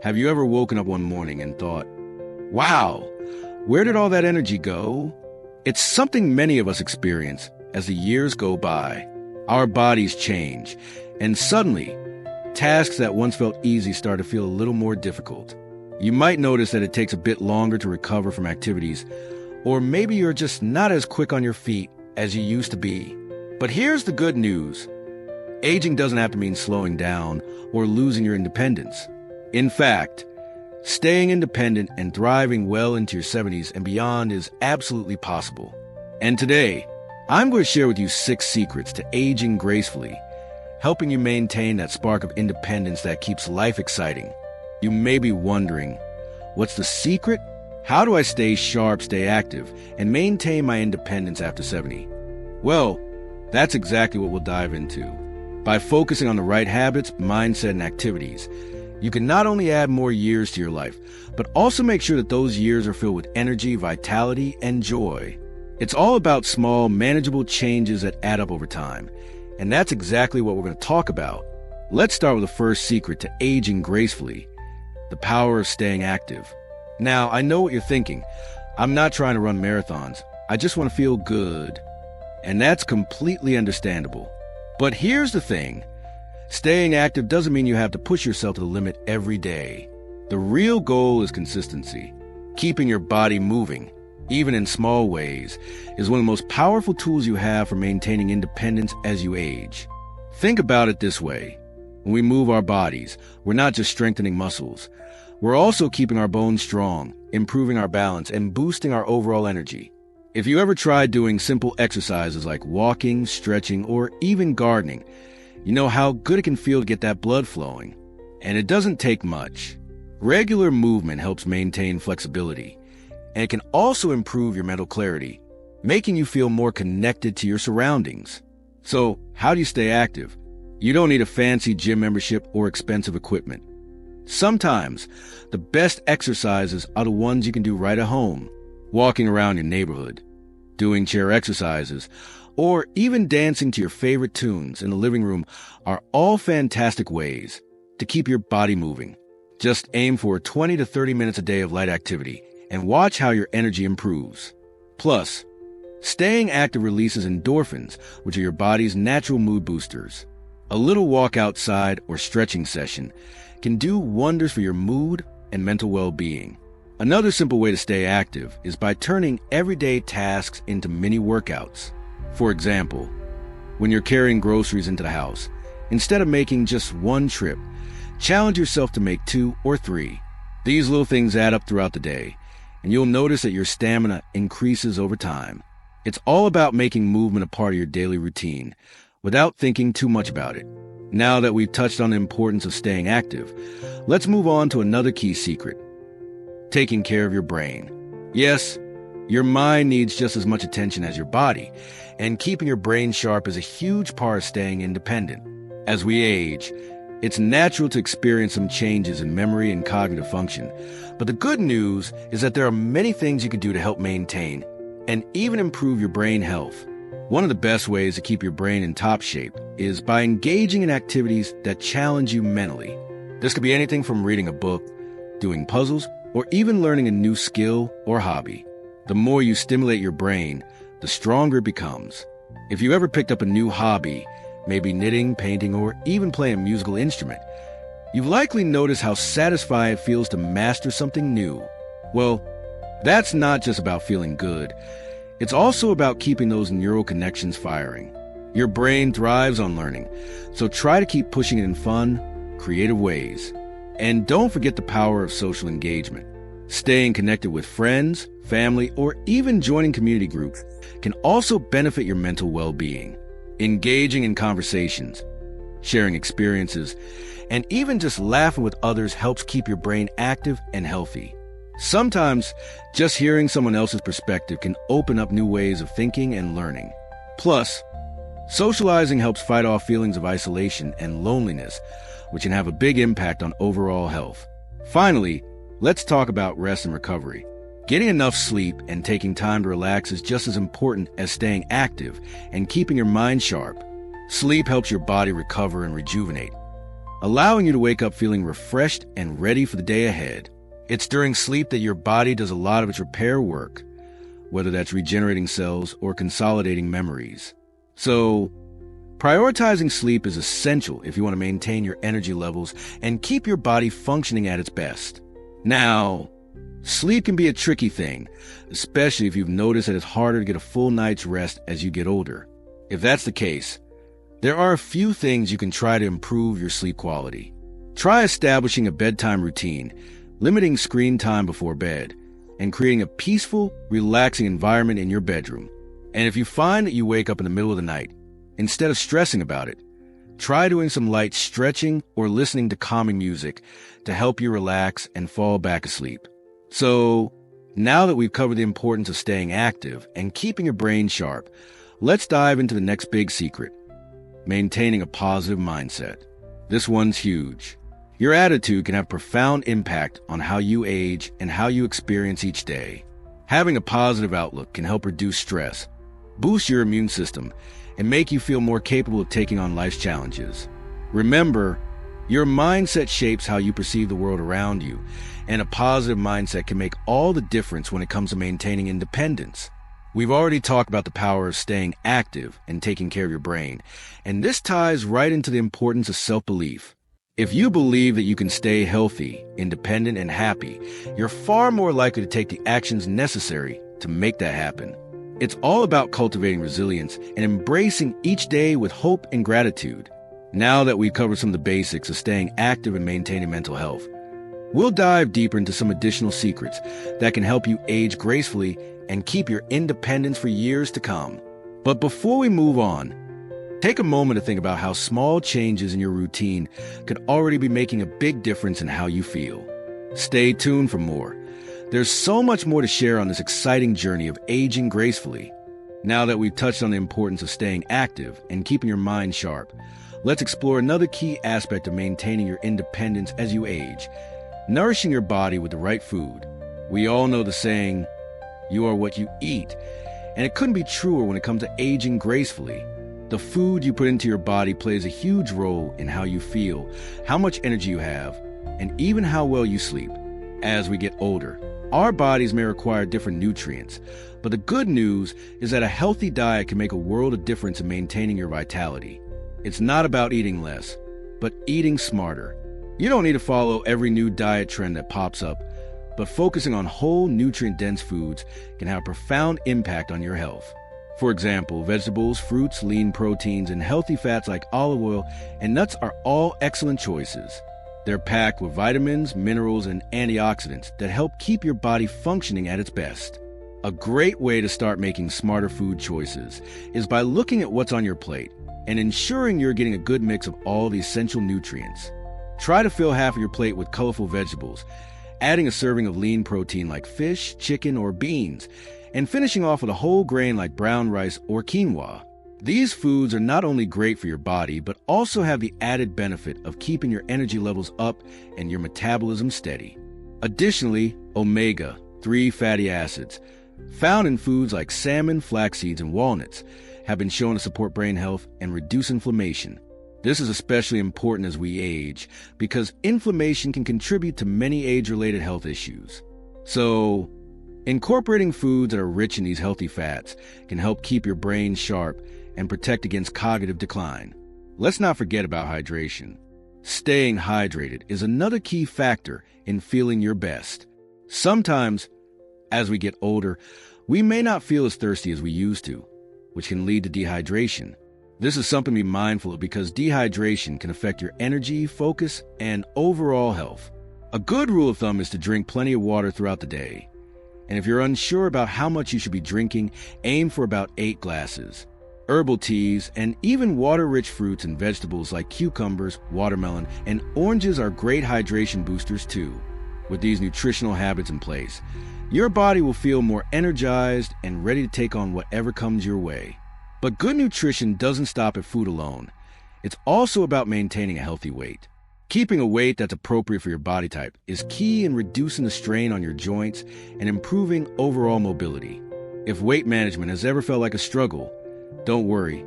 Have you ever woken up one morning and thought, wow, where did all that energy go? It's something many of us experience as the years go by. Our bodies change, and suddenly, tasks that once felt easy start to feel a little more difficult. You might notice that it takes a bit longer to recover from activities, or maybe you're just not as quick on your feet as you used to be. But here's the good news. Aging doesn't have to mean slowing down or losing your independence. In fact, staying independent and thriving well into your 70s and beyond is absolutely possible. And today, I'm going to share with you 6 secrets to aging gracefully, helping you maintain that spark of independence that keeps life exciting. You may be wondering, what's the secret? How do I stay sharp, stay active, and maintain my independence after 70? Well, that's exactly what we'll dive into. By focusing on the right habits, mindset, and activities, you can not only add more years to your life, but also make sure that those years are filled with energy, vitality, and joy. It's all about small, manageable changes that add up over time. And that's exactly what we're going to talk about. Let's start with the first secret to aging gracefully, the power of staying active. Now, I know what you're thinking. I'm not trying to run marathons. I just want to feel good. And that's completely understandable. But here's the thing. Staying active doesn't mean you have to push yourself to the limit every day. The real goal is consistency. Keeping your body moving, even in small ways, is one of the most powerful tools you have for maintaining independence as you age. Think about it this way. When we move our bodies, we're not just strengthening muscles. We're also keeping our bones strong, improving our balance, and boosting our overall energy. If you ever tried doing simple exercises like walking, stretching, or even gardening, you know how good it can feel to get that blood flowing. And it doesn't take much. Regular movement helps maintain flexibility, and it can also improve your mental clarity, making you feel more connected to your surroundings. So, how do you stay active? You don't need a fancy gym membership or expensive equipment. Sometimes, the best exercises are the ones you can do right at home. Walking around your neighborhood, doing chair exercises, or even dancing to your favorite tunes in the living room are all fantastic ways to keep your body moving. Just aim for 20 to 30 minutes a day of light activity and watch how your energy improves. Plus, staying active releases endorphins, which are your body's natural mood boosters. A little walk outside or stretching session can do wonders for your mood and mental well-being. Another simple way to stay active is by turning everyday tasks into mini workouts. For example, when you're carrying groceries into the house, instead of making just one trip, challenge yourself to make 2 or 3. These little things add up throughout the day, and you'll notice that your stamina increases over time. It's all about making movement a part of your daily routine, without thinking too much about it. Now that we've touched on the importance of staying active, let's move on to another key secret: taking care of your brain. Yes, your mind needs just as much attention as your body, and keeping your brain sharp is a huge part of staying independent. As we age, it's natural to experience some changes in memory and cognitive function, but the good news is that there are many things you can do to help maintain and even improve your brain health. One of the best ways to keep your brain in top shape is by engaging in activities that challenge you mentally. This could be anything from reading a book, doing puzzles, or even learning a new skill or hobby. The more you stimulate your brain, the stronger it becomes. If you ever picked up a new hobby, maybe knitting, painting, or even playing a musical instrument, you've likely noticed how satisfying it feels to master something new. Well, that's not just about feeling good. It's also about keeping those neural connections firing. Your brain thrives on learning, so try to keep pushing it in fun, creative ways. And don't forget the power of social engagement. Staying connected with friends, family, or even joining community groups can also benefit your mental well-being. Engaging in conversations, sharing experiences, and even just laughing with others helps keep your brain active and healthy. Sometimes, just hearing someone else's perspective can open up new ways of thinking and learning. Plus, socializing helps fight off feelings of isolation and loneliness, which can have a big impact on overall health. Finally, let's talk about rest and recovery. Getting enough sleep and taking time to relax is just as important as staying active and keeping your mind sharp. Sleep helps your body recover and rejuvenate, allowing you to wake up feeling refreshed and ready for the day ahead. It's during sleep that your body does a lot of its repair work, whether that's regenerating cells or consolidating memories. So, prioritizing sleep is essential if you want to maintain your energy levels and keep your body functioning at its best. Now, sleep can be a tricky thing, especially if you've noticed that it's harder to get a full night's rest as you get older. If that's the case, there are a few things you can try to improve your sleep quality. Try establishing a bedtime routine, limiting screen time before bed, and creating a peaceful, relaxing environment in your bedroom. And if you find that you wake up in the middle of the night, instead of stressing about it, try doing some light stretching or listening to calming music to help you relax and fall back asleep. So, now that we've covered the importance of staying active and keeping your brain sharp, let's dive into the next big secret: maintaining a positive mindset. This one's huge. Your attitude can have profound impact on how you age and how you experience each day. Having a positive outlook can help reduce stress, boost your immune system, and make you feel more capable of taking on life's challenges. Remember, your mindset shapes how you perceive the world around you, and a positive mindset can make all the difference when it comes to maintaining independence. We've already talked about the power of staying active and taking care of your brain, and this ties right into the importance of self-belief. If you believe that you can stay healthy, independent, and happy, you're far more likely to take the actions necessary to make that happen. It's all about cultivating resilience and embracing each day with hope and gratitude. Now that we've covered some of the basics of staying active and maintaining mental health, we'll dive deeper into some additional secrets that can help you age gracefully and keep your independence for years to come. But before we move on, take a moment to think about how small changes in your routine could already be making a big difference in how you feel. Stay tuned for more. There's so much more to share on this exciting journey of aging gracefully. Now that we've touched on the importance of staying active and keeping your mind sharp, let's explore another key aspect of maintaining your independence as you age: nourishing your body with the right food. We all know the saying, "You are what you eat," and it couldn't be truer when it comes to aging gracefully. The food you put into your body plays a huge role in how you feel, how much energy you have, and even how well you sleep. As we get older, our bodies may require different nutrients, but the good news is that a healthy diet can make a world of difference in maintaining your vitality. It's not about eating less, but eating smarter. You don't need to follow every new diet trend that pops up, but focusing on whole, nutrient-dense foods can have a profound impact on your health. For example, vegetables, fruits, lean proteins, and healthy fats like olive oil and nuts are all excellent choices. They're packed with vitamins, minerals, and antioxidants that help keep your body functioning at its best. A great way to start making smarter food choices is by looking at what's on your plate and ensuring you're getting a good mix of all the essential nutrients. Try to fill half of your plate with colorful vegetables, adding a serving of lean protein like fish, chicken, or beans, and finishing off with a whole grain like brown rice or quinoa. These foods are not only great for your body, but also have the added benefit of keeping your energy levels up and your metabolism steady. Additionally, omega-3 fatty acids, found in foods like salmon, flax seeds, and walnuts, have been shown to support brain health and reduce inflammation. This is especially important as we age, because inflammation can contribute to many age-related health issues. So, incorporating foods that are rich in these healthy fats can help keep your brain sharp and protect against cognitive decline. Let's not forget about hydration. Staying hydrated is another key factor in feeling your best. Sometimes, as we get older, we may not feel as thirsty as we used to, which can lead to dehydration. This is something to be mindful of because dehydration can affect your energy, focus, and overall health. A good rule of thumb is to drink plenty of water throughout the day. And if you're unsure about how much you should be drinking, aim for about 8 glasses. Herbal teas and even water-rich fruits and vegetables like cucumbers, watermelon, and oranges are great hydration boosters too. With these nutritional habits in place, your body will feel more energized and ready to take on whatever comes your way. But good nutrition doesn't stop at food alone. It's also about maintaining a healthy weight. Keeping a weight that's appropriate for your body type is key in reducing the strain on your joints and improving overall mobility. If weight management has ever felt like a struggle, don't worry.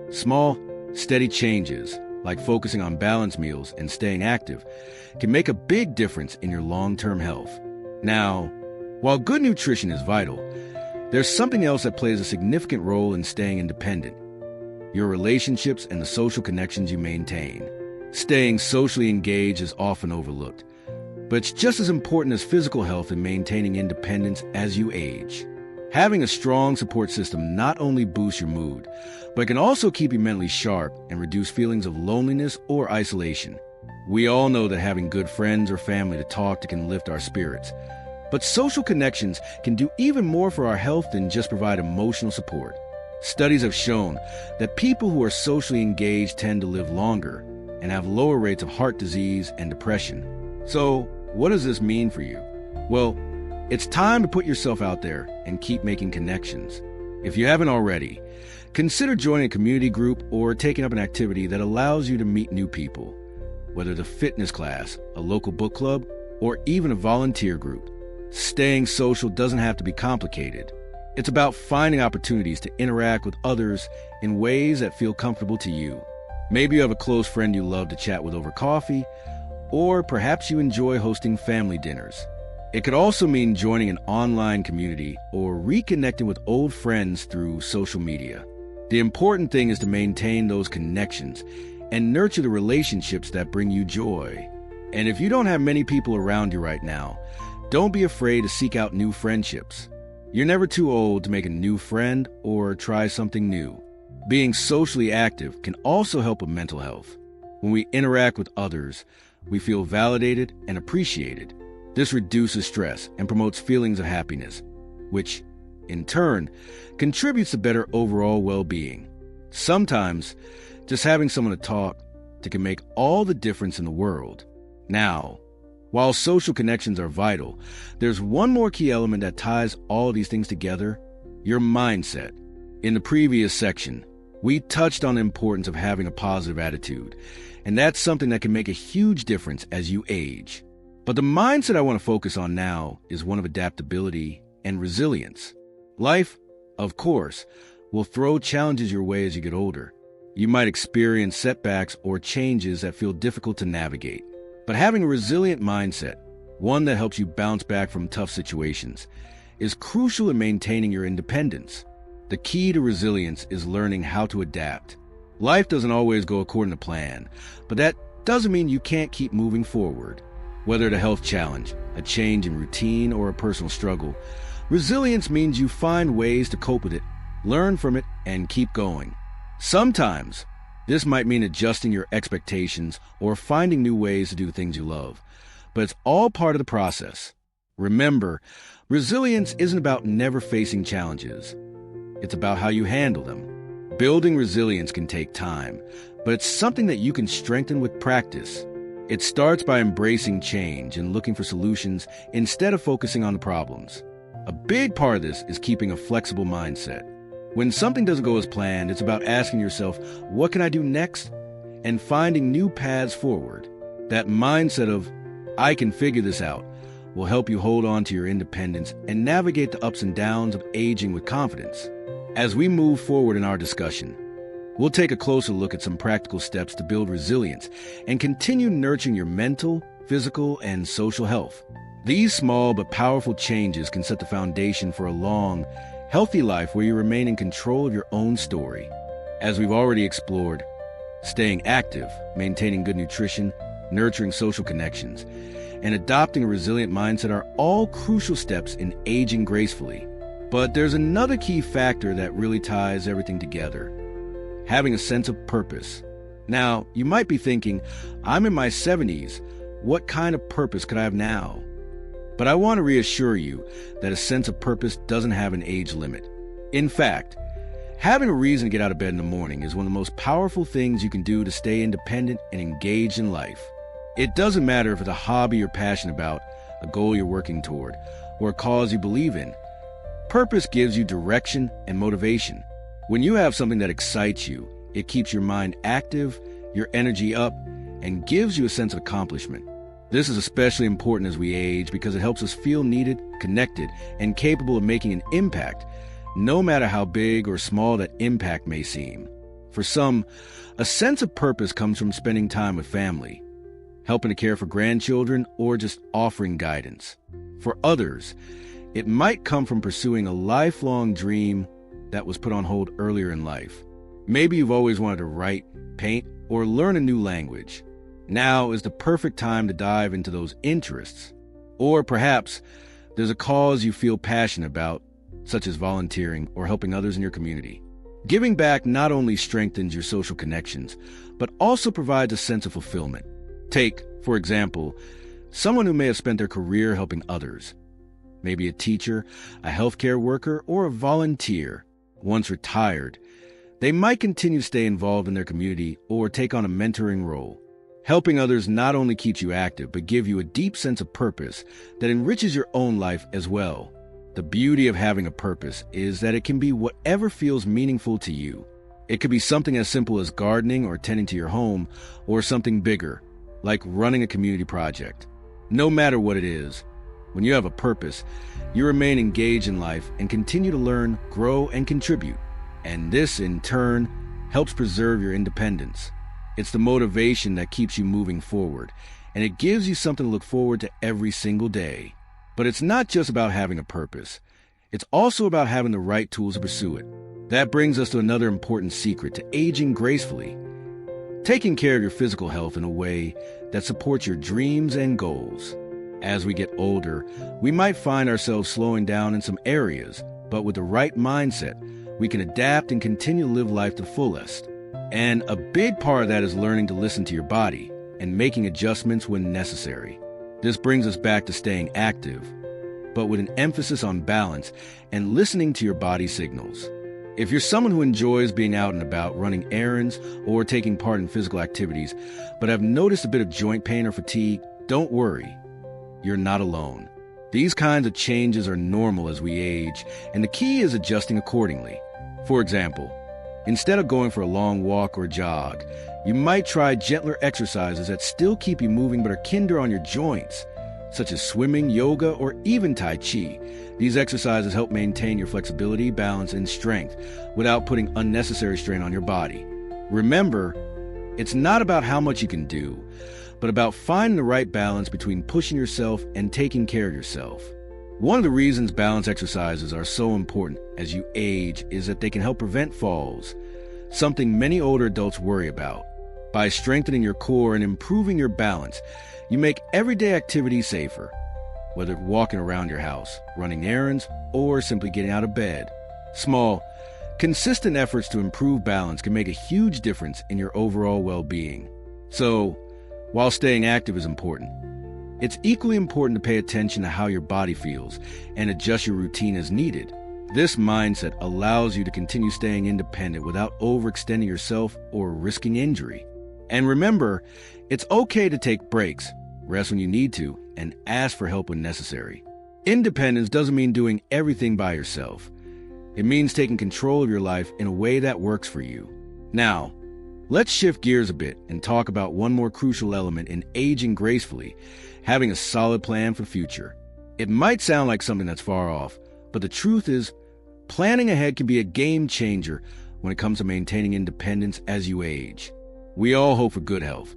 Small, steady changes, like focusing on balanced meals and staying active, can make a big difference in your long-term health. Now, while good nutrition is vital, there's something else that plays a significant role in staying independent: your relationships and the social connections you maintain. Staying socially engaged is often overlooked, but it's just as important as physical health in maintaining independence as you age. Having a strong support system not only boosts your mood, but can also keep you mentally sharp and reduce feelings of loneliness or isolation. We all know that having good friends or family to talk to can lift our spirits, but social connections can do even more for our health than just provide emotional support. Studies have shown that people who are socially engaged tend to live longer and have lower rates of heart disease and depression. So, what does this mean for you? Well, it's time to put yourself out there and keep making connections. If you haven't already, consider joining a community group or taking up an activity that allows you to meet new people, whether it's a fitness class, a local book club, or even a volunteer group. Staying social doesn't have to be complicated. It's about finding opportunities to interact with others in ways that feel comfortable to you. Maybe you have a close friend you love to chat with over coffee, or perhaps you enjoy hosting family dinners. It could also mean joining an online community or reconnecting with old friends through social media. The important thing is to maintain those connections and nurture the relationships that bring you joy. And if you don't have many people around you right now, don't be afraid to seek out new friendships. You're never too old to make a new friend or try something new. Being socially active can also help with mental health. When we interact with others, we feel validated and appreciated. This reduces stress and promotes feelings of happiness, which, in turn, contributes to better overall well-being. Sometimes, just having someone to talk to can make all the difference in the world. Now, while social connections are vital, there's one more key element that ties all of these things together: your mindset. In the previous section, we touched on the importance of having a positive attitude, and that's something that can make a huge difference as you age. But the mindset I want to focus on now is one of adaptability and resilience. Life, of course, will throw challenges your way as you get older. You might experience setbacks or changes that feel difficult to navigate. But having a resilient mindset, one that helps you bounce back from tough situations, is crucial in maintaining your independence. The key to resilience is learning how to adapt. Life doesn't always go according to plan, but that doesn't mean you can't keep moving forward. Whether it's a health challenge, a change in routine, or a personal struggle, resilience means you find ways to cope with it, learn from it, and keep going. Sometimes, this might mean adjusting your expectations or finding new ways to do things you love, but it's all part of the process. Remember, resilience isn't about never facing challenges. It's about how you handle them. Building resilience can take time, but it's something that you can strengthen with practice. It starts by embracing change and looking for solutions instead of focusing on the problems. A big part of this is keeping a flexible mindset. When something doesn't go as planned, it's about asking yourself, what can I do next? And finding new paths forward. That mindset of, I can figure this out, will help you hold on to your independence and navigate the ups and downs of aging with confidence. As we move forward in our discussion, we'll take a closer look at some practical steps to build resilience and continue nurturing your mental, physical, and social health. These small but powerful changes can set the foundation for a long, healthy life where you remain in control of your own story. As we've already explored, staying active, maintaining good nutrition, nurturing social connections, and adopting a resilient mindset are all crucial steps in aging gracefully. But there's another key factor that really ties everything together: having a sense of purpose. Now, you might be thinking, I'm in my 70s. What kind of purpose could I have now? But I want to reassure you that a sense of purpose doesn't have an age limit. In fact, having a reason to get out of bed in the morning is one of the most powerful things you can do to stay independent and engaged in life. It doesn't matter if it's a hobby you're passionate about, a goal you're working toward, or a cause you believe in. Purpose gives you direction and motivation. When you have something that excites you, it keeps your mind active, your energy up, and gives you a sense of accomplishment. This is especially important as we age because it helps us feel needed, connected, and capable of making an impact, no matter how big or small that impact may seem. For some, a sense of purpose comes from spending time with family, helping to care for grandchildren, or just offering guidance. For others, it might come from pursuing a lifelong dream that was put on hold earlier in life. Maybe you've always wanted to write, paint, or learn a new language. Now is the perfect time to dive into those interests. Or perhaps there's a cause you feel passionate about, such as volunteering or helping others in your community. Giving back not only strengthens your social connections, but also provides a sense of fulfillment. Take, for example, someone who may have spent their career helping others. Maybe a teacher, a healthcare worker, or a volunteer. Once retired, they might continue to stay involved in their community or take on a mentoring role. Helping others not only keeps you active, but gives you a deep sense of purpose that enriches your own life as well. The beauty of having a purpose is that it can be whatever feels meaningful to you. It could be something as simple as gardening or tending to your home, or something bigger, like running a community project. No matter what it is, when you have a purpose, you remain engaged in life and continue to learn, grow, and contribute. And this, in turn, helps preserve your independence. It's the motivation that keeps you moving forward, and it gives you something to look forward to every single day. But it's not just about having a purpose. It's also about having the right tools to pursue it. That brings us to another important secret to aging gracefully. Taking care of your physical health in a way that supports your dreams and goals. As we get older, we might find ourselves slowing down in some areas, but with the right mindset, we can adapt and continue to live life to the fullest. And a big part of that is learning to listen to your body and making adjustments when necessary. This brings us back to staying active, but with an emphasis on balance and listening to your body signals. If you're someone who enjoys being out and about, running errands, or taking part in physical activities, but have noticed a bit of joint pain or fatigue, don't worry. You're not alone. These kinds of changes are normal as we age, and the key is adjusting accordingly. For example, instead of going for a long walk or jog, you might try gentler exercises that still keep you moving but are kinder on your joints, such as swimming, yoga, or even Tai Chi. These exercises help maintain your flexibility, balance, and strength without putting unnecessary strain on your body. Remember, it's not about how much you can do, but about finding the right balance between pushing yourself and taking care of yourself. One of the reasons balance exercises are so important as you age is that they can help prevent falls, something many older adults worry about. By strengthening your core and improving your balance, you make everyday activities safer, whether walking around your house, running errands, or simply getting out of bed. Small, consistent efforts to improve balance can make a huge difference in your overall well-being. So, while staying active is important, it's equally important to pay attention to how your body feels and adjust your routine as needed. This mindset allows you to continue staying independent without overextending yourself or risking injury. And remember, it's okay to take breaks, rest when you need to, and ask for help when necessary. Independence doesn't mean doing everything by yourself. It means taking control of your life in a way that works for you. Now, let's shift gears a bit and talk about one more crucial element in aging gracefully, having a solid plan for the future. It might sound like something that's far off, but the truth is, planning ahead can be a game changer when it comes to maintaining independence as you age. We all hope for good health,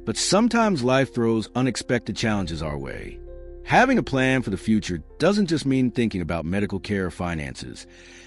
but sometimes life throws unexpected challenges our way. Having a plan for the future doesn't just mean thinking about medical care or finances.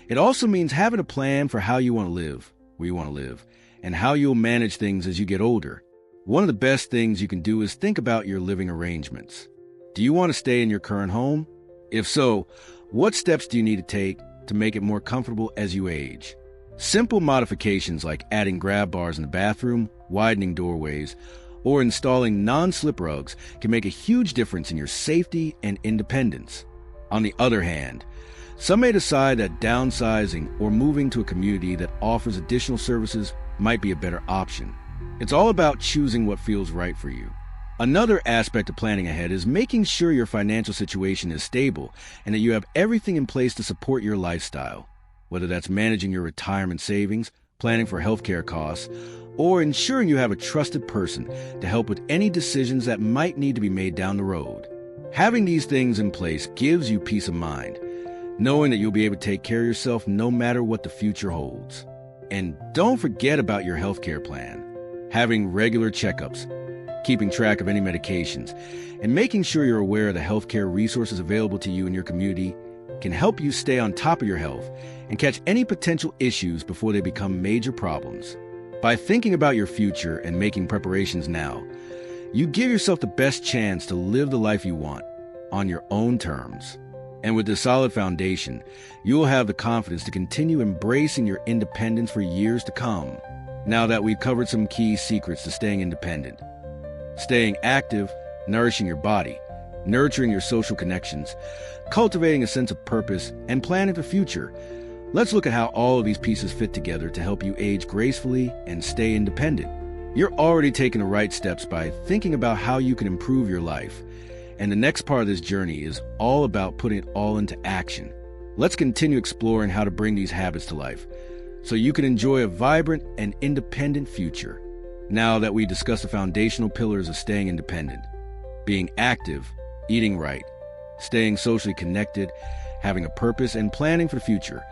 It also means having a plan for how you want to live, where you want to live, and how you'll manage things as you get older. One of the best things you can do is think about your living arrangements. Do you want to stay in your current home? If so, what steps do you need to take to make it more comfortable as you age? Simple modifications like adding grab bars in the bathroom, widening doorways, or installing non-slip rugs can make a huge difference in your safety and independence. On the other hand, some may decide that downsizing or moving to a community that offers additional services might be a better option. It's all about choosing what feels right for you. Another aspect of planning ahead is making sure your financial situation is stable and that you have everything in place to support your lifestyle, whether that's managing your retirement savings planning for healthcare costs, or ensuring you have a trusted person to help with any decisions that might need to be made down the road. Having these things in place gives you peace of mind, knowing that you'll be able to take care of yourself no matter what the future holds. And don't forget about your healthcare plan. Having regular checkups, keeping track of any medications, and making sure you're aware of the healthcare resources available to you in your community can help you stay on top of your health and catch any potential issues before they become major problems. By thinking about your future and making preparations now, you give yourself the best chance to live the life you want on your own terms. And with this solid foundation, you will have the confidence to continue embracing your independence for years to come. Now that we've covered some key secrets to staying independent, staying active, nourishing your body, nurturing your social connections, cultivating a sense of purpose, and planning the future, let's look at how all of these pieces fit together to help you age gracefully and stay independent. You're already taking the right steps by thinking about how you can improve your life. And the next part of this journey is all about putting it all into action. Let's continue exploring how to bring these habits to life so you can enjoy a vibrant and independent future. Now that we discussed the foundational pillars of staying independent, being active, eating right, staying socially connected, having a purpose, and planning for the future,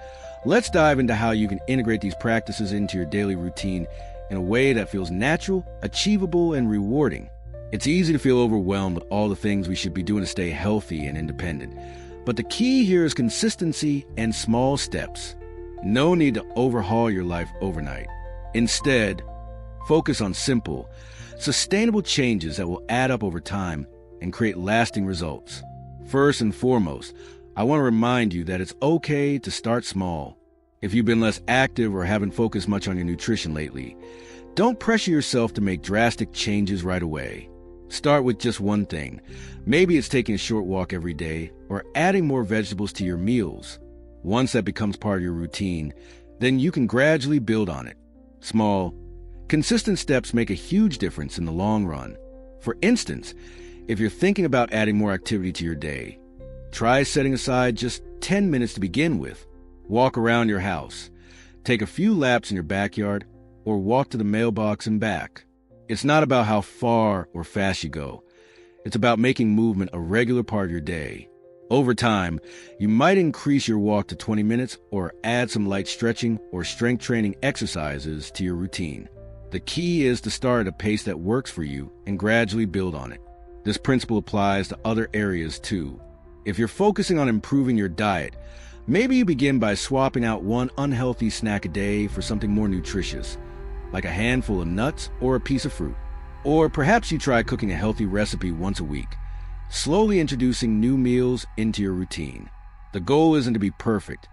let's dive into how you can integrate these practices into your daily routine in a way that feels natural, achievable, and rewarding. It's easy to feel overwhelmed with all the things we should be doing to stay healthy and independent. But the key here is consistency and small steps. No need to overhaul your life overnight. Instead, focus on simple, sustainable changes that will add up over time and create lasting results. First and foremost, I want to remind you that it's okay to start small. If you've been less active or haven't focused much on your nutrition lately, don't pressure yourself to make drastic changes right away. Start with just one thing. Maybe it's taking a short walk every day or adding more vegetables to your meals. Once that becomes part of your routine, then you can gradually build on it. Small, consistent steps make a huge difference in the long run. For instance, if you're thinking about adding more activity to your day, try setting aside just 10 minutes to begin with. Walk around your house, take a few laps in your backyard, or walk to the mailbox and back. It's not about how far or fast you go. It's about making movement a regular part of your day. Over time, you might increase your walk to 20 minutes or add some light stretching or strength training exercises to your routine. The key is to start at a pace that works for you and gradually build on it. This principle applies to other areas too. If you're focusing on improving your diet, maybe you begin by swapping out one unhealthy snack a day for something more nutritious, like a handful of nuts or a piece of fruit. Or perhaps you try cooking a healthy recipe once a week, slowly introducing new meals into your routine. The goal isn't to be perfect.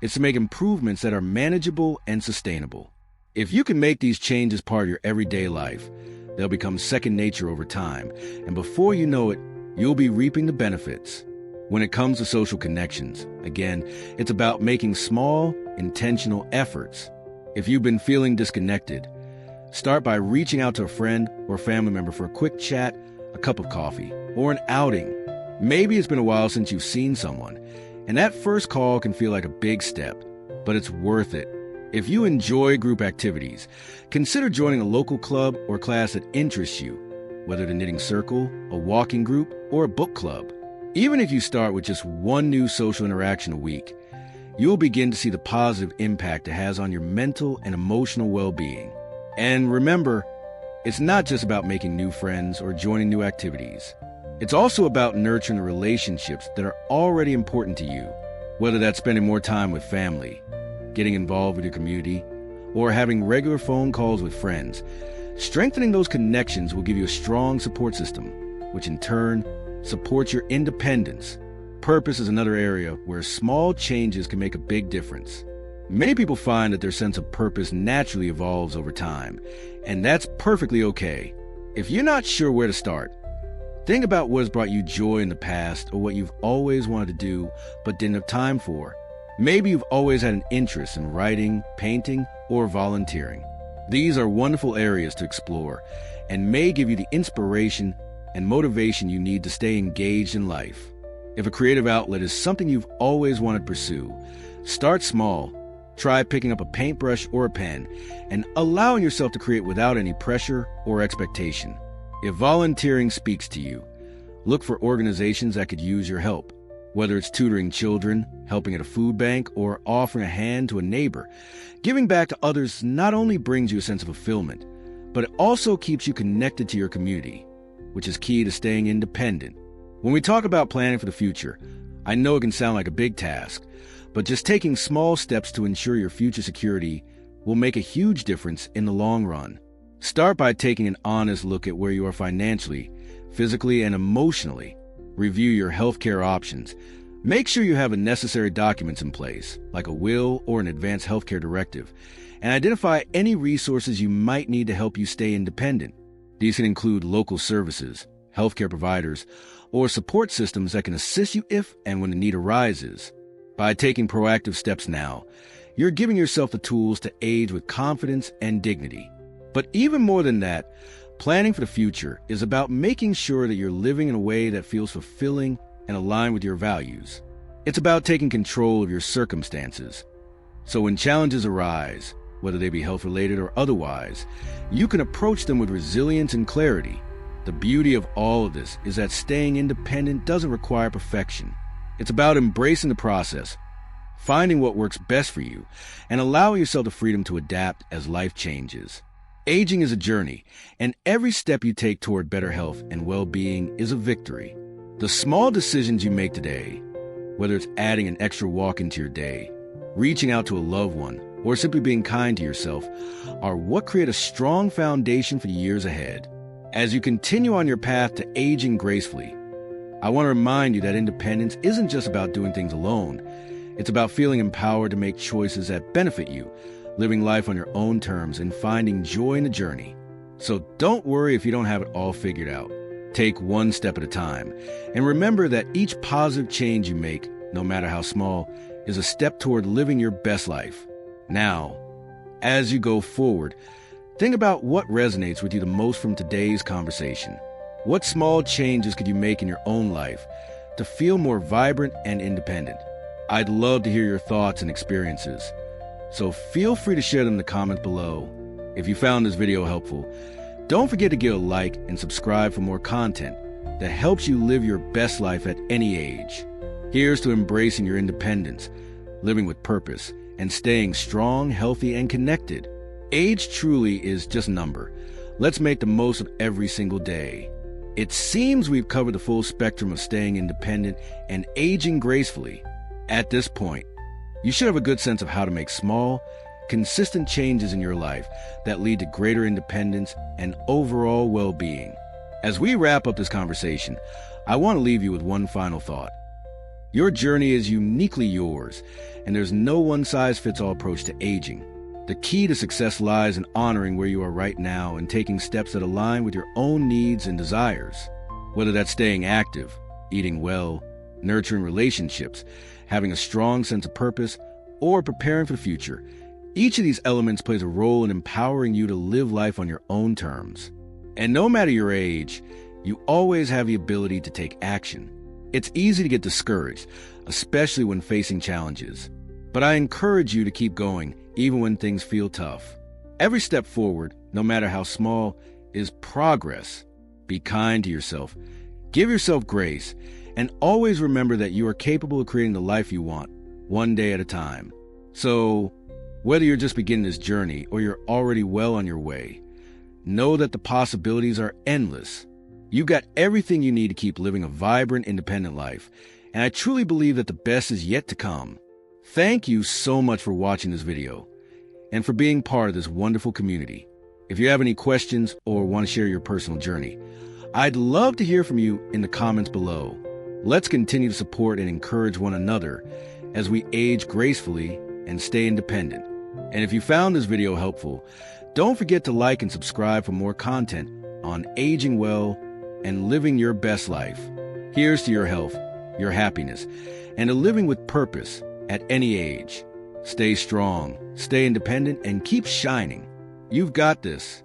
It's to make improvements that are manageable and sustainable. If you can make these changes part of your everyday life, they'll become second nature over time, and before you know it, you'll be reaping the benefits. When it comes to social connections, again, it's about making small, intentional efforts. If you've been feeling disconnected, start by reaching out to a friend or family member for a quick chat, a cup of coffee, or an outing. Maybe it's been a while since you've seen someone, and that first call can feel like a big step, but it's worth it. If you enjoy group activities, consider joining a local club or class that interests you, whether the knitting circle, a walking group, or a book club. Even if you start with just one new social interaction a week, you'll begin to see the positive impact it has on your mental and emotional well-being. And remember, it's not just about making new friends or joining new activities. It's also about nurturing the relationships that are already important to you, whether that's spending more time with family, getting involved with your community, or having regular phone calls with friends. Strengthening those connections will give you a strong support system, which in turn supports your independence. Purpose is another area where small changes can make a big difference. Many people find that their sense of purpose naturally evolves over time, and that's perfectly okay. If you're not sure where to start, think about what has brought you joy in the past or what you've always wanted to do but didn't have time for. Maybe you've always had an interest in writing, painting, or volunteering. These are wonderful areas to explore and may give you the inspiration and motivation you need to stay engaged in life. If a creative outlet is something you've always wanted to pursue, start small. Try picking up a paintbrush or a pen and allowing yourself to create without any pressure or expectation. If volunteering speaks to you, look for organizations that could use your help. Whether it's tutoring children, helping at a food bank, or offering a hand to a neighbor, giving back to others not only brings you a sense of fulfillment, but it also keeps you connected to your community, which is key to staying independent. When we talk about planning for the future, I know it can sound like a big task, but just taking small steps to ensure your future security will make a huge difference in the long run. Start by taking an honest look at where you are financially, physically, and emotionally. Review your healthcare options. Make sure you have the necessary documents in place, like a will or an advanced healthcare directive, and identify any resources you might need to help you stay independent. These can include local services, healthcare providers, or support systems that can assist you if and when the need arises. By taking proactive steps now, you're giving yourself the tools to age with confidence and dignity. But even more than that, planning for the future is about making sure that you're living in a way that feels fulfilling and aligned with your values. It's about taking control of your circumstances. So when challenges arise, whether they be health-related or otherwise, you can approach them with resilience and clarity. The beauty of all of this is that staying independent doesn't require perfection. It's about embracing the process, finding what works best for you, and allowing yourself the freedom to adapt as life changes. Aging is a journey, and every step you take toward better health and well-being is a victory. The small decisions you make today, whether it's adding an extra walk into your day, reaching out to a loved one, or simply being kind to yourself, are what create a strong foundation for the years ahead. As you continue on your path to aging gracefully, I want to remind you that independence isn't just about doing things alone. It's about feeling empowered to make choices that benefit you, living life on your own terms, and finding joy in the journey. So don't worry if you don't have it all figured out. Take one step at a time, and remember that each positive change you make, no matter how small, is a step toward living your best life. Now, as you go forward, think about what resonates with you the most from today's conversation. What small changes could you make in your own life to feel more vibrant and independent? I'd love to hear your thoughts and experiences, so feel free to share them in the comments below. If you found this video helpful, don't forget to give a like and subscribe for more content that helps you live your best life at any age. Here's to embracing your independence, living with purpose, and staying strong, healthy, and connected. Age truly is just a number. Let's make the most of every single day. It seems we've covered the full spectrum of staying independent and aging gracefully. At this point, you should have a good sense of how to make small, consistent changes in your life that lead to greater independence and overall well-being. As we wrap up this conversation, I want to leave you with one final thought. Your journey is uniquely yours, and there's no one-size-fits-all approach to aging. The key to success lies in honoring where you are right now and taking steps that align with your own needs and desires. Whether that's staying active, eating well, nurturing relationships, having a strong sense of purpose, or preparing for the future, each of these elements plays a role in empowering you to live life on your own terms. And no matter your age, you always have the ability to take action. It's easy to get discouraged, especially when facing challenges. But I encourage you to keep going, even when things feel tough. Every step forward, no matter how small, is progress. Be kind to yourself. Give yourself grace. And always remember that you are capable of creating the life you want, one day at a time. So, whether you're just beginning this journey or you're already well on your way, know that the possibilities are endless. You've got everything you need to keep living a vibrant, independent life. And I truly believe that the best is yet to come. Thank you so much for watching this video and for being part of this wonderful community. If you have any questions or want to share your personal journey, I'd love to hear from you in the comments below. Let's continue to support and encourage one another as we age gracefully and stay independent. And if you found this video helpful, don't forget to like and subscribe for more content on aging well and living your best life. Here's to your health, your happiness, and to living with purpose at any age. Stay strong, stay independent, and keep shining. You've got this.